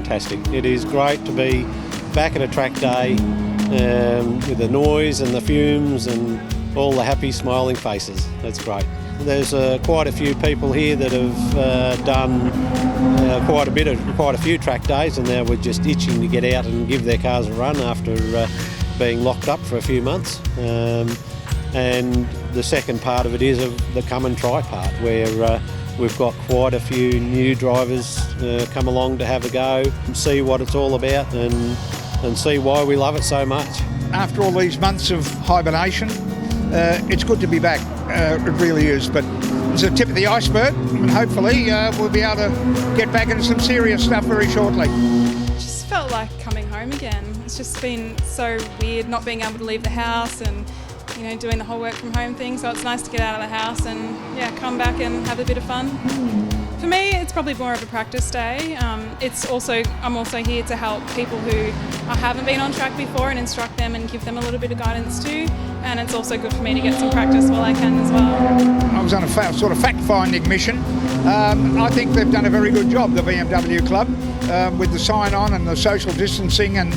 fantastic. It is great to be back at a track day with the noise and the fumes and all the happy smiling faces. That's great. There's quite a few people here that have done quite a few track days, and now we're just itching to get out and give their cars a run after being locked up for a few months. And the second part of it is the come and try part, where we've got quite a few new drivers come along to have a go and see what it's all about and see why we love it so much. After all these months of hibernation, it's good to be back. It really is. But it's a tip of the iceberg, and hopefully we'll be able to get back into some serious stuff very shortly. Just felt like coming home again. It's just been so weird not being able to leave the house and doing the whole work from home thing. So it's nice to get out of the house and come back and have a bit of fun. For me, it's probably more of a practice day. I'm also here to help people who haven't been on track before and instruct them and give them a little bit of guidance too. And it's also good for me to get some practice while I can as well. I was on a sort of fact-finding mission. I think they've done a very good job, the BMW Club, with the sign-on and the social distancing and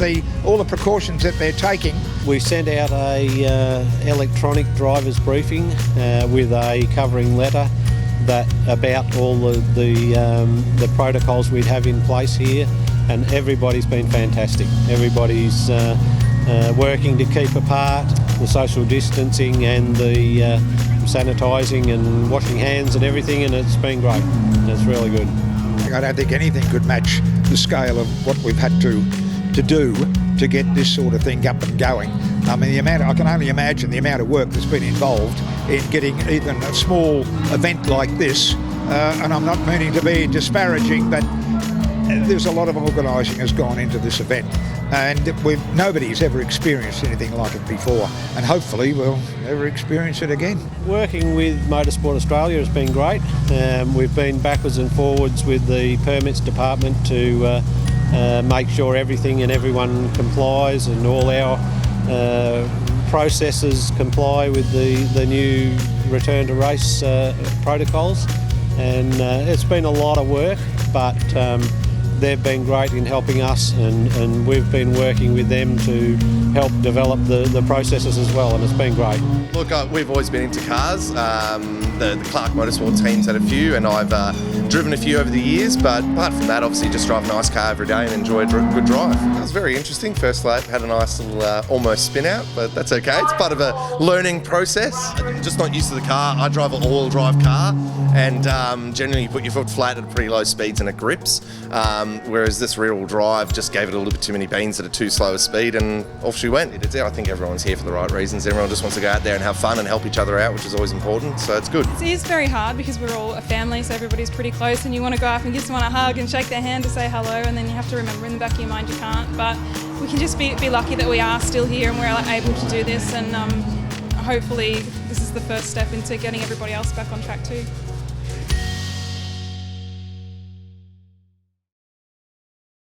all the precautions that they're taking. We sent out a electronic driver's briefing with a covering letter about all the protocols we'd have in place here, and everybody's been fantastic. Everybody's working to keep apart, the social distancing and the sanitising and washing hands and everything, and it's been great. It's really good. I don't think anything could match the scale of what we've had to do to get this sort of thing up and going. I mean, I can only imagine the amount of work that's been involved in getting even a small event like this, and I'm not meaning to be disparaging, but there's a lot of organising has gone into this event, and nobody's ever experienced anything like it before, and hopefully we'll never experience it again. Working with Motorsport Australia has been great. We've been backwards and forwards with the permits department to make sure everything and everyone complies, and all our processes comply with the new return to race protocols. And it's been a lot of work, but they've been great in helping us, and we've been working with them to help develop the processes as well, and it's been great. Look, we've always been into cars. The Clark Motorsport team's had a few, and I've driven a few over the years, but apart from that, obviously just drive a nice car every day and enjoy a good drive. It was very interesting. First lap had a nice little almost spin out, but that's okay. It's part of a learning process. I'm just not used to the car. I drive an all-wheel drive car, and generally you put your foot flat at pretty low speeds and it grips, whereas this rear-wheel drive just gave it a little bit too many beans at a too slow a speed, and off she went. I think everyone's here for the right reasons. Everyone just wants to go out there and have fun and help each other out, which is always important, so it's good. It is very hard because we're all a family, so everybody's pretty close, and you want to go up and give someone a hug and shake their hand to say hello, and then you have to remember in the back of your mind you can't. But we can just be lucky that we are still here and we're able to do this, and hopefully this is the first step into getting everybody else back on track too.